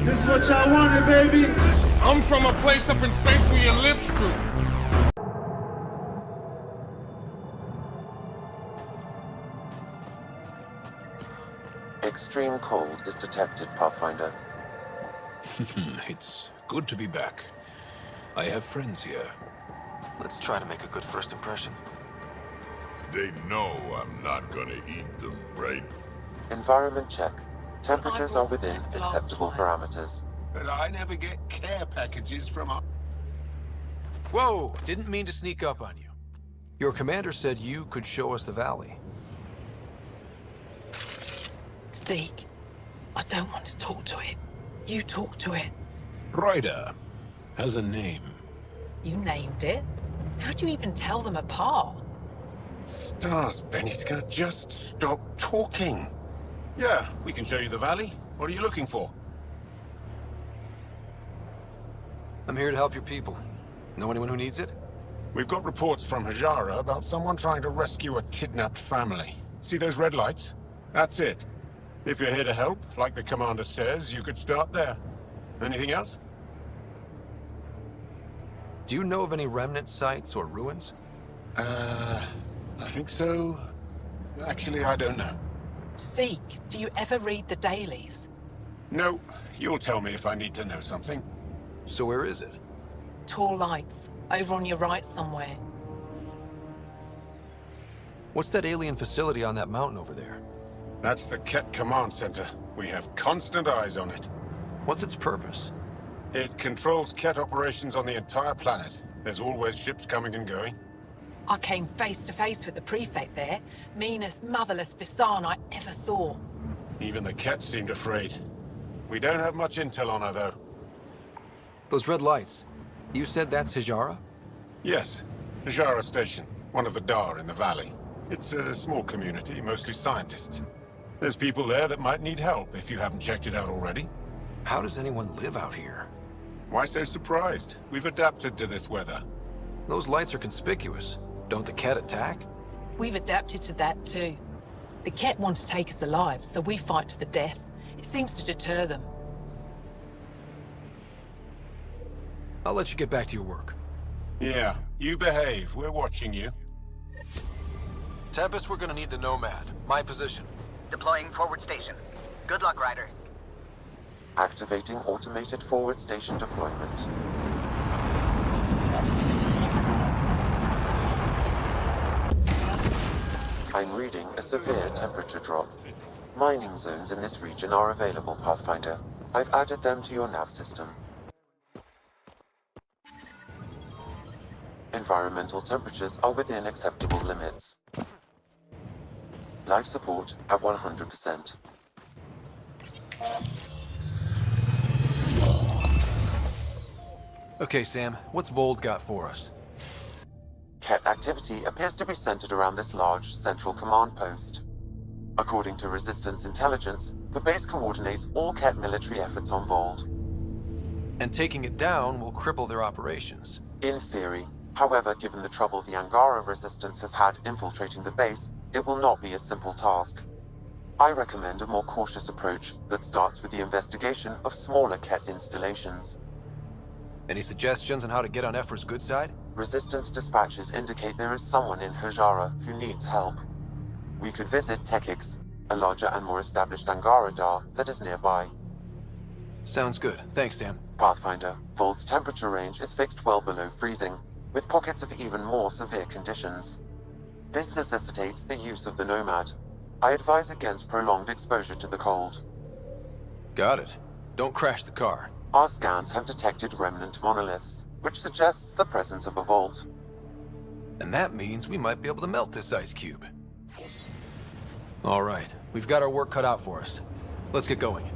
This what y'all wanted, baby? I'm from a place up in space where your lips droop. Extreme cold is detected, Pathfinder. It's good to be back. I have friends here. Let's try to make a good first impression. They know I'm not gonna eat them, right? Environment check. Temperatures are within acceptable parameters. But I never get care packages from up. Whoa! Didn't mean to sneak up on you. Your commander said you could show us the valley. Zeke, I don't want to talk to it. You talk to it. Ryder has a name. You named it? How do you even tell them apart? Stars, Beniska, just stop talking. Yeah, we can show you the valley. What are you looking for? I'm here to help your people. Know anyone who needs it? We've got reports from Hajara about someone trying to rescue a kidnapped family. See those red lights? That's it. If you're here to help, like the commander says, you could start there. Anything else? Do you know of any remnant sites or ruins? I think so. Actually, I don't know. Zeke, do you ever read the dailies? No, you'll tell me if I need to know something. So where is it? Tall lights, over on your right somewhere. What's that alien facility on that mountain over there? That's the Ket Command Center. We have constant eyes on it. What's its purpose? It controls Ket operations on the entire planet. There's always ships coming and going. I came face to face with the prefect there. Meanest, motherless Visan I ever saw. Even the Ket seemed afraid. We don't have much intel on her, though. Those red lights. You said that's Hajara? Yes, Hajara Station, one of the Dar in the valley. It's a small community, mostly scientists. There's people there that might need help if you haven't checked it out already. How does anyone live out here? Why so surprised? We've adapted to this weather. Those lights are conspicuous. Don't the Ket attack? We've adapted to that too. The Ket want to take us alive, so we fight to the death. It seems to deter them. I'll let you get back to your work. Yeah, you behave. We're watching you. Tempest, we're gonna need the Nomad. My position. Deploying forward station. Good luck, Ryder. Activating automated forward station deployment. I'm reading a severe temperature drop. Mining zones in this region are available, Pathfinder. I've added them to your nav system. Environmental temperatures are within acceptable limits. Life support at 100%. Okay, Sam, what's Voeld got for us? Ket activity appears to be centered around this large central command post. According to Resistance intelligence, the base coordinates all Ket military efforts on Voeld. And taking it down will cripple their operations. In theory. However, given the trouble the Angara Resistance has had infiltrating the base, it will not be a simple task. I recommend a more cautious approach that starts with the investigation of smaller Ket installations. Any suggestions on how to get on Ephra's good side? Resistance dispatches indicate there is someone in Hajara who needs help. We could visit Tekix, a larger and more established Angara Dar that is nearby. Sounds good. Thanks, Sam. Pathfinder, Vold's temperature range is fixed well below freezing, with pockets of even more severe conditions. This necessitates the use of the Nomad. I advise against prolonged exposure to the cold. Got it. Don't crash the car. Our scans have detected remnant monoliths, which suggests the presence of a vault. And that means we might be able to melt this ice cube. All right, we've got our work cut out for us. Let's get going.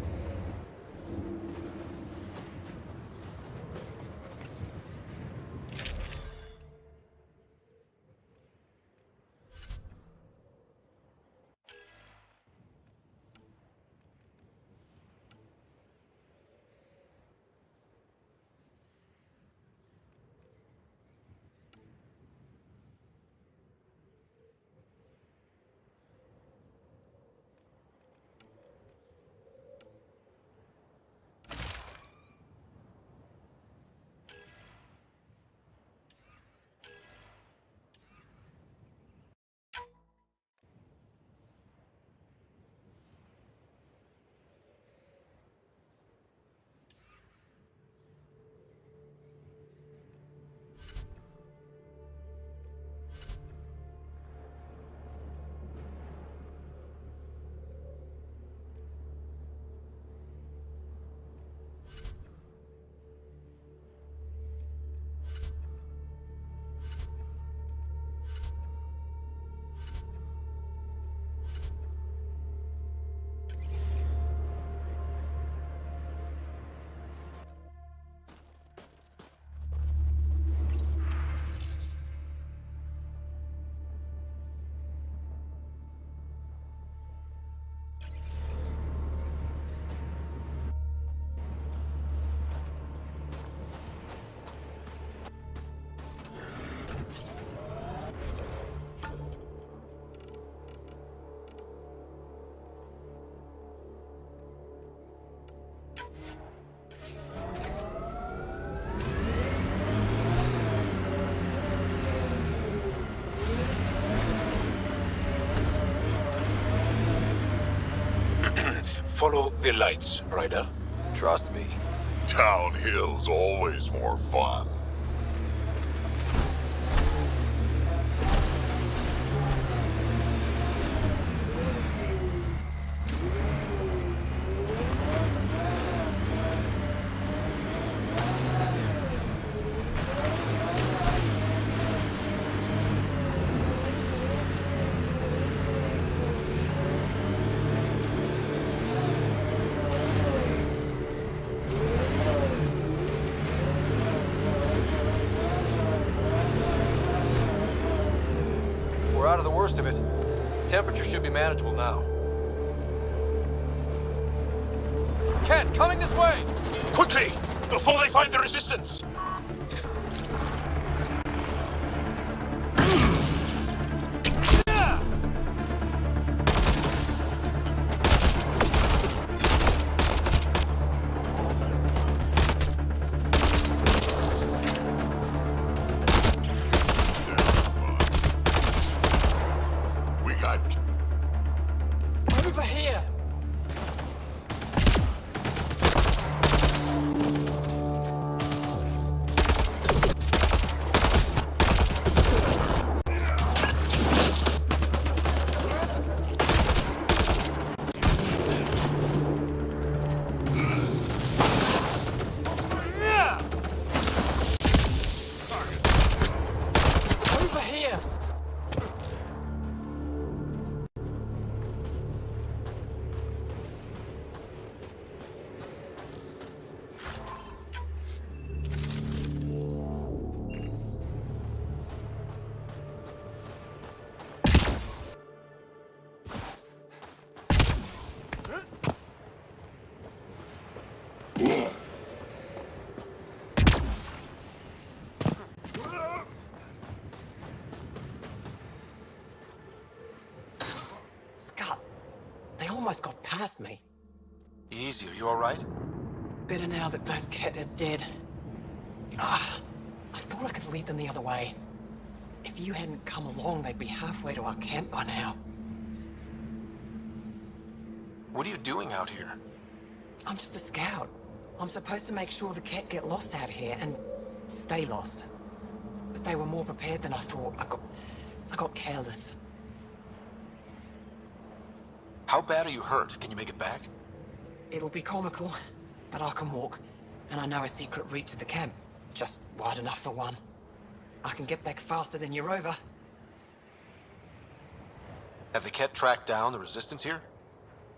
Follow the lights, Ryder. Trust me. Downhill's always more fun. We're out of the worst of it. Temperature should be manageable now. Cat, coming this way! Quickly! Before they find the resistance! We got Over here! Over here! Scott, they almost got past me. Easy, are you alright? Better now that those Ket are dead. Ah, I thought I could lead them the other way. If you hadn't come along, they'd be halfway to our camp by now. What are you doing out here? I'm just a scout. I'm supposed to make sure the Ket get lost out here and stay lost. But they were more prepared than I thought. I got careless. How bad are you hurt? Can you make it back? It'll be comical, but I can walk. And I know a secret route to the camp. Just wide enough for one. I can get back faster than your rover. Have the Ket tracked down the resistance here?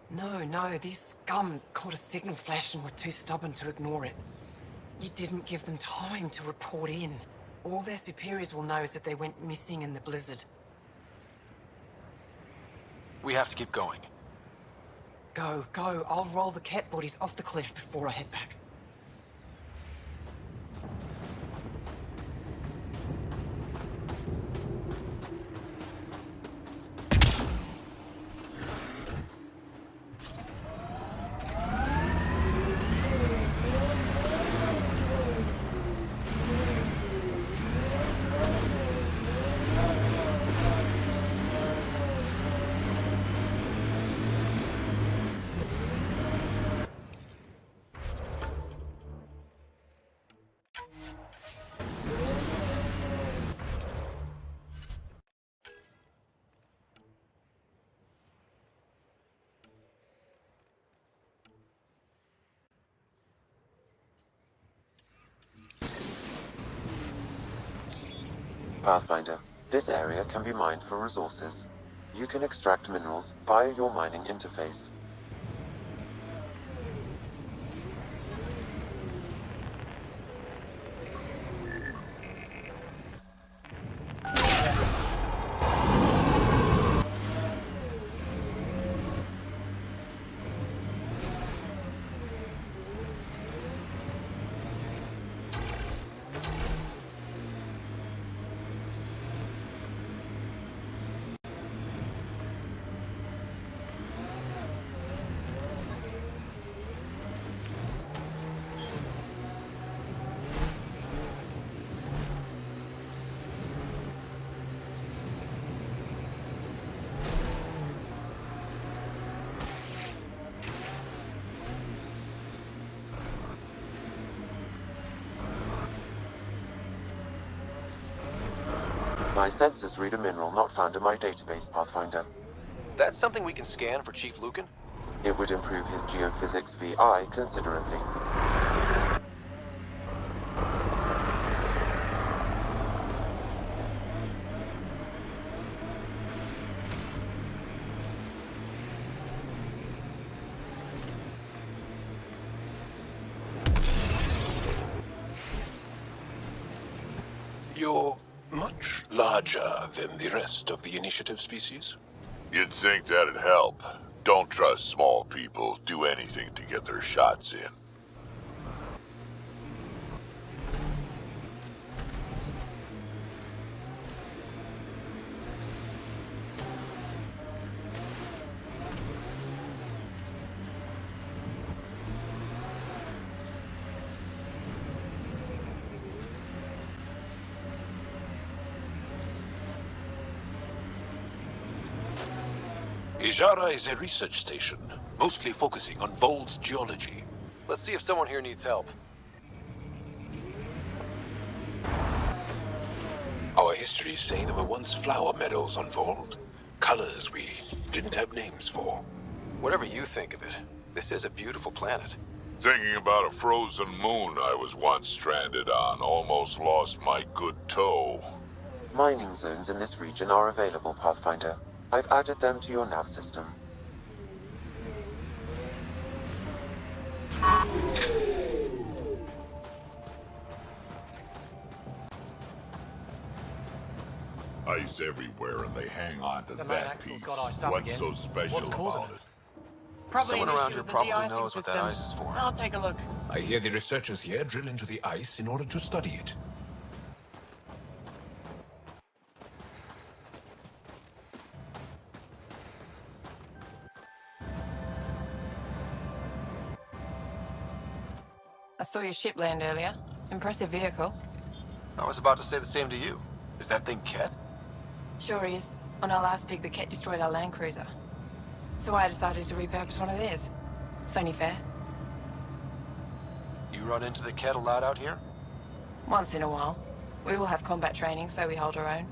No, these scum caught a signal flash and were too stubborn to ignore it. You didn't give them time to report in. All their superiors will know is that they went missing in the blizzard. We have to keep going. Go. I'll roll the Ket bodies off the cliff before I head back. Pathfinder, this area can be mined for resources. You can extract minerals via your mining interface. My sensors read a mineral not found in my database, Pathfinder. That's something we can scan for Chief Lucan? It would improve his geophysics VI considerably. You're much larger than the rest of the initiative species. You'd think that'd help. Don't trust small people. Do anything to get their shots in. Ijara is a research station, mostly focusing on Voeld's geology. Let's see if someone here needs help. Our histories say there were once flower meadows on Voeld. Colors we didn't have names for. Whatever you think of it, this is a beautiful planet. Thinking about a frozen moon I was once stranded on. Almost lost my good toe. Mining zones in this region are available, Pathfinder. I've added them to your nav system. Ice everywhere and they hang on to The main that axle's piece. got iced up What's again. so special What's causing about it? Probably Someone an around issue here with the probably de-icing knows what that system. ice is for. I'll take a look. I hear the researchers here drill into the ice in order to study it. I saw your ship land earlier. Impressive vehicle. I was about to say the same to you. Is that thing Ket? Sure is. On our last dig, the Ket destroyed our land cruiser. So I decided to repurpose one of theirs. It's only fair. You run into the Ket a lot out here? Once in a while. We all have combat training, so we hold our own.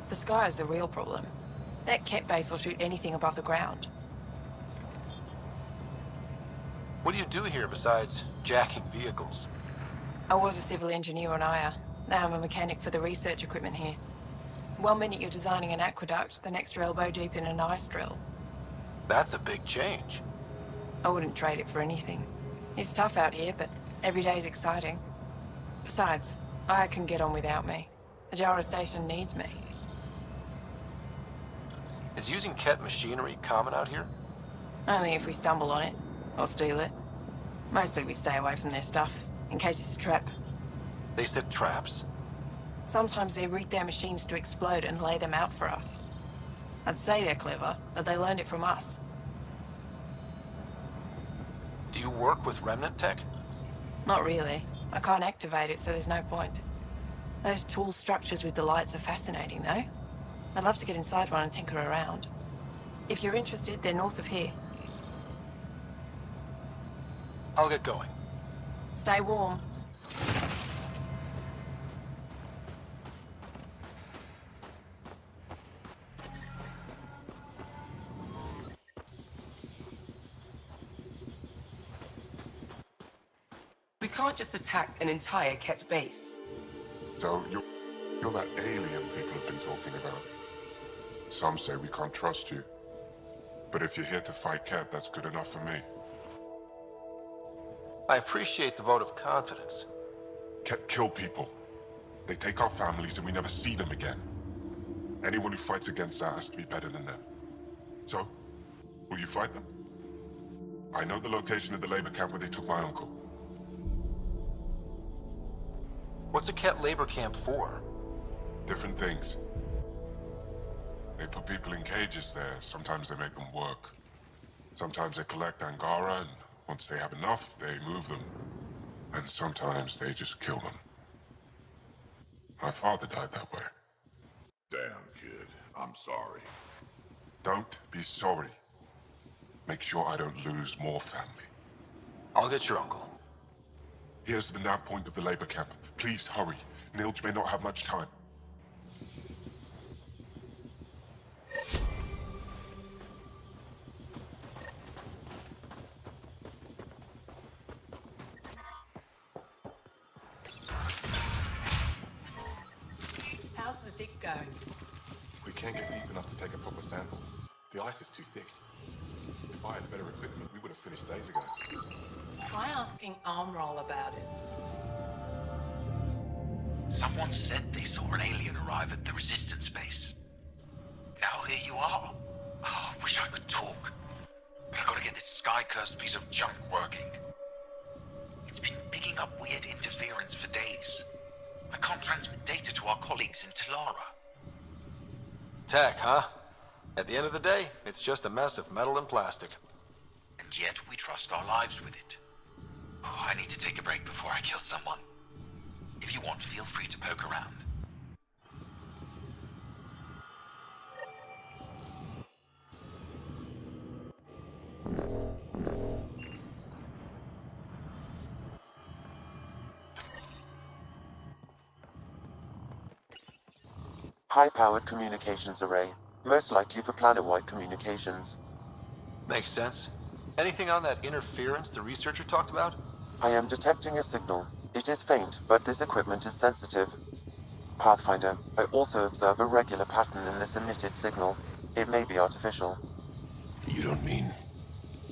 The sky is the real problem. That Ket base will shoot anything above the ground. What do you do here besides jacking vehicles? I was a civil engineer on Aya. Now I'm a mechanic for the research equipment here. One minute you're designing an aqueduct, the next you're elbow deep in an ice drill. That's a big change. I wouldn't trade it for anything. It's tough out here, but every day's exciting. Besides, Aya can get on without me. The Jara station needs me. Is using Ket machinery common out here? Only if we stumble on it, or steal it. Mostly we stay away from their stuff, in case it's a trap. They set traps? Sometimes they rig their machines to explode and lay them out for us. I'd say they're clever, but they learned it from us. Do you work with remnant tech? Not really. I can't activate it, so there's no point. Those tool structures with the lights are fascinating, though. I'd love to get inside one and tinker around. If you're interested, they're north of here. I'll get going. Stay warm. We can't just attack an entire Ket base. So you're that alien people have been talking about. Some say we can't trust you. But if you're here to fight Ket, that's good enough for me. I appreciate the vote of confidence. Ket kill people. They take our families and we never see them again. Anyone who fights against that has to be better than them. So, will you fight them? I know the location of the labor camp where they took my uncle. What's a Ket labor camp for? Different things. They put people in cages there. Sometimes they make them work. Sometimes they collect Angara, and once they have enough, they move them. And sometimes they just kill them. My father died that way. Damn, kid. I'm sorry. Don't be sorry. Make sure I don't lose more family. I'll get your uncle. Here's the nav point of the labor camp. Please hurry. Nilj may not have much time. dig going? We can't get deep enough to take a proper sample. The ice is too thick. If I had better equipment, we would have finished days ago. Try asking Armroll about it. Someone said they saw an alien arrive at the Resistance base. Now here you are. Oh, I wish I could talk. But I gotta get this sky-cursed piece of junk working. It's been picking up weird interference for days. I can't transmit data to our colleagues in Talara. Tech, huh? At the end of the day, it's just a mess of metal and plastic. And yet we trust our lives with it. Oh, I need to take a break before I kill someone. If you want, feel free to poke around. High-powered communications array, most likely for planet-wide communications. Makes sense. Anything on that interference the researcher talked about? I am detecting a signal. It is faint, but this equipment is sensitive. Pathfinder, I also observe a regular pattern in this emitted signal. It may be artificial. You don't mean...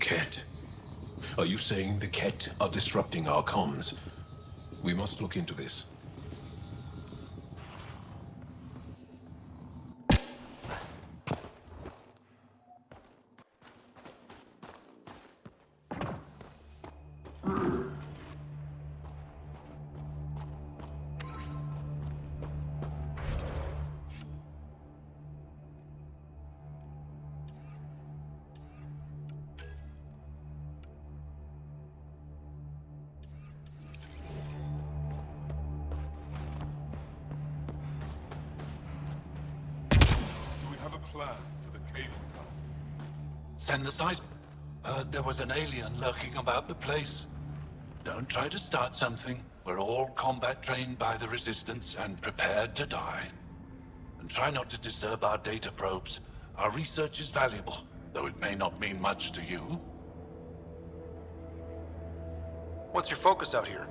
Ket? Are you saying the Ket are disrupting our comms? We must look into this. Plan for the cave we found. Send the size. Heard there was an alien lurking about the place. Don't try to start something. We're all combat trained by the Resistance and prepared to die. And try not to disturb our data probes. Our research is valuable, though it may not mean much to you. What's your focus out here?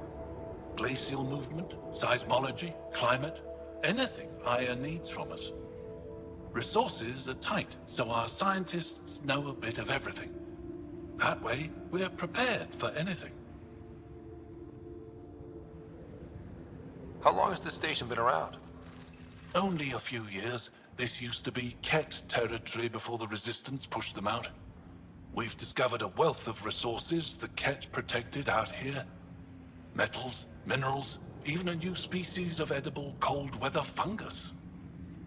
Glacial movement, seismology, climate, anything Aya needs from us. Resources are tight, so our scientists know a bit of everything. That way, we're prepared for anything. How long has this station been around? Only a few years. This used to be Ket territory before the Resistance pushed them out. We've discovered a wealth of resources the Ket protected out here. Metals, minerals, even a new species of edible cold-weather fungus.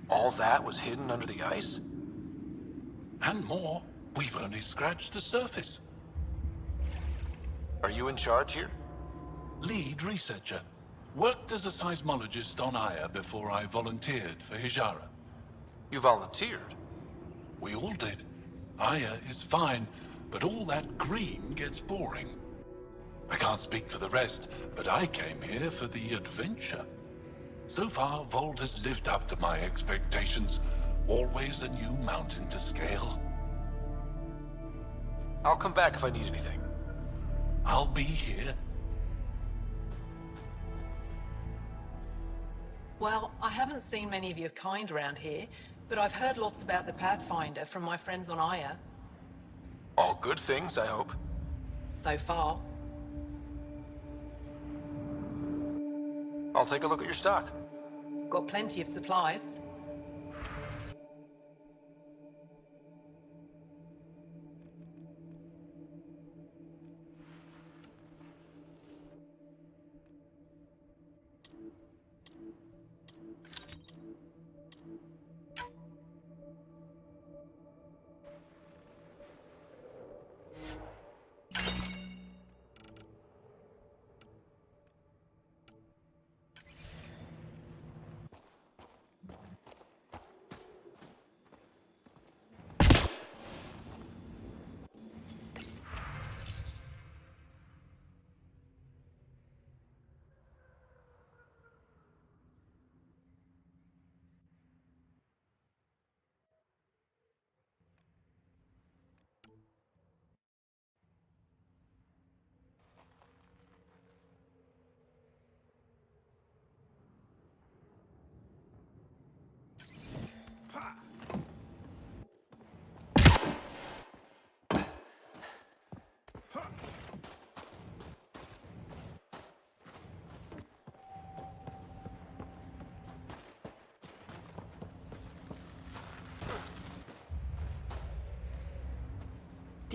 All that was hidden under the ice? And more. We've only scratched the surface. Are you in charge here? Lead researcher. Worked as a seismologist on Aya before I volunteered for Hijara. You volunteered? We all did. Aya is fine, but all that green gets boring. I can't speak for the rest, but I came here for the adventure. So far, Voeld has lived up to my expectations. Always a new mountain to scale. I'll come back if I need anything. I'll be here. Well, I haven't seen many of your kind around here, but I've heard lots about the Pathfinder from my friends on Aya. All good things, I hope. So far. I'll take a look at your stock. Got plenty of supplies.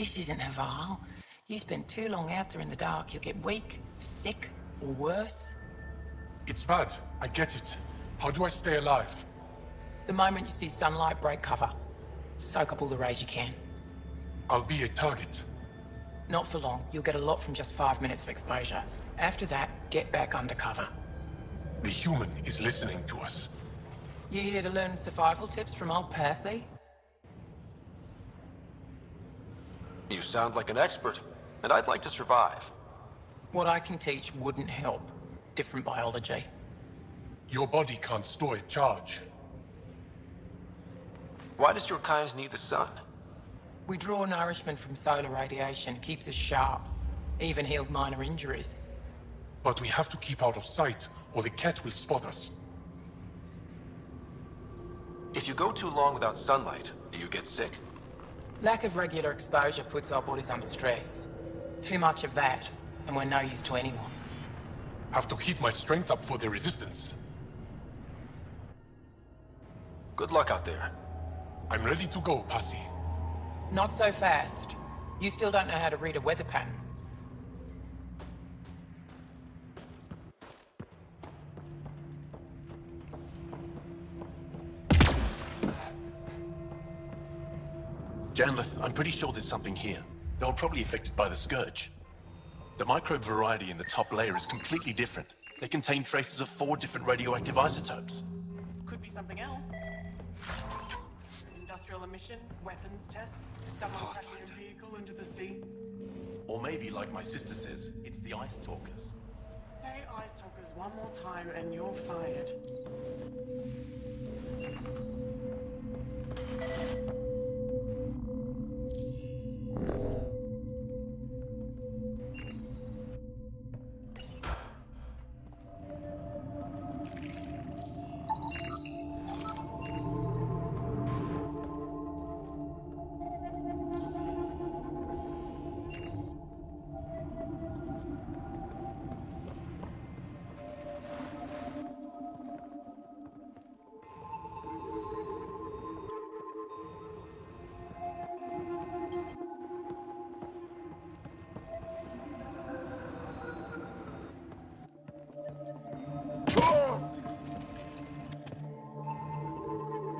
This isn't Haval. You spend too long out there in the dark, you'll get weak, sick, or worse. It's bad. I get it. How do I stay alive? The moment you see sunlight, break cover. Soak up all the rays you can. I'll be a target. Not for long. You'll get a lot from just 5 minutes of exposure. After that, get back under cover. The human is listening to us. You here to learn survival tips from old Percy? You sound like an expert, and I'd like to survive. What I can teach wouldn't help. Different biology. Your body can't store a charge. Why does your kind need the sun? We draw nourishment from solar radiation, keeps us sharp. Even healed minor injuries. But we have to keep out of sight, or the cat will spot us. If you go too long without sunlight, do you get sick? Lack of regular exposure puts our bodies under stress. Too much of that, and we're no use to anyone. Have to keep my strength up for the resistance. Good luck out there. I'm ready to go, Passy. Not so fast. You still don't know how to read a weather pattern. Janlith, I'm pretty sure there's something here. They were probably affected by the Scourge. The microbe variety in the top layer is completely different. They contain traces of 4 different radioactive isotopes. Could be something else. Industrial emission, weapons test, someone crashing a vehicle into the sea. Or maybe, like my sister says, it's the Ice Talkers. Say Ice Talkers one more time and you're fired.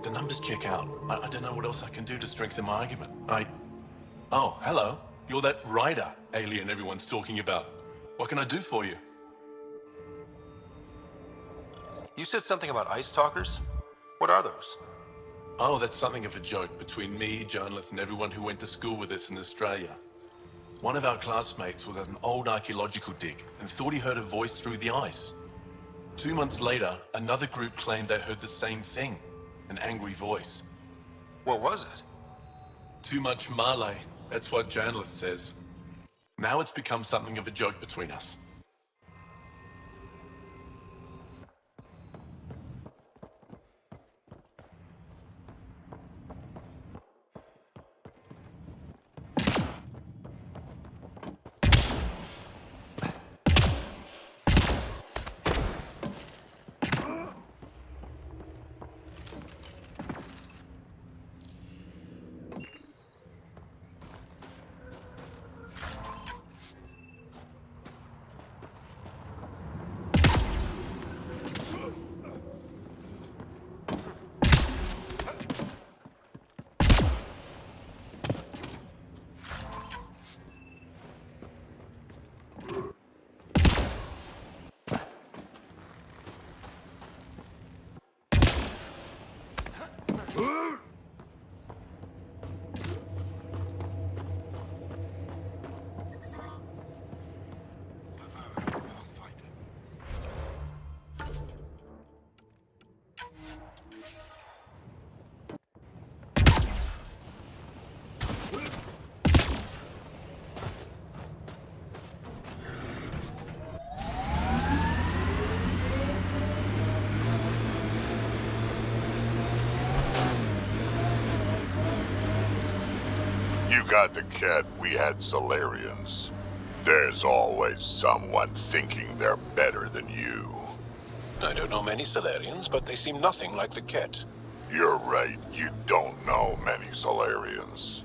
The numbers check out. I don't know what else I can do to strengthen my argument. Oh, hello. You're that Ryder alien everyone's talking about. What can I do for you? You said something about ice talkers? What are those? Oh, that's something of a joke between me, Janlith, and everyone who went to school with us in Australia. One of our classmates was at an old archaeological dig and thought he heard a voice through the ice. 2 months later, another group claimed they heard the same thing. An angry voice. What was it? Too much Malay, that's what Janlith says. Now it's become something of a joke between us. You got the cat, we had Solarians. There's always someone thinking they're better than you. I don't know many Solarians, but they seem nothing like the Ket. You're right, you don't know many Solarians.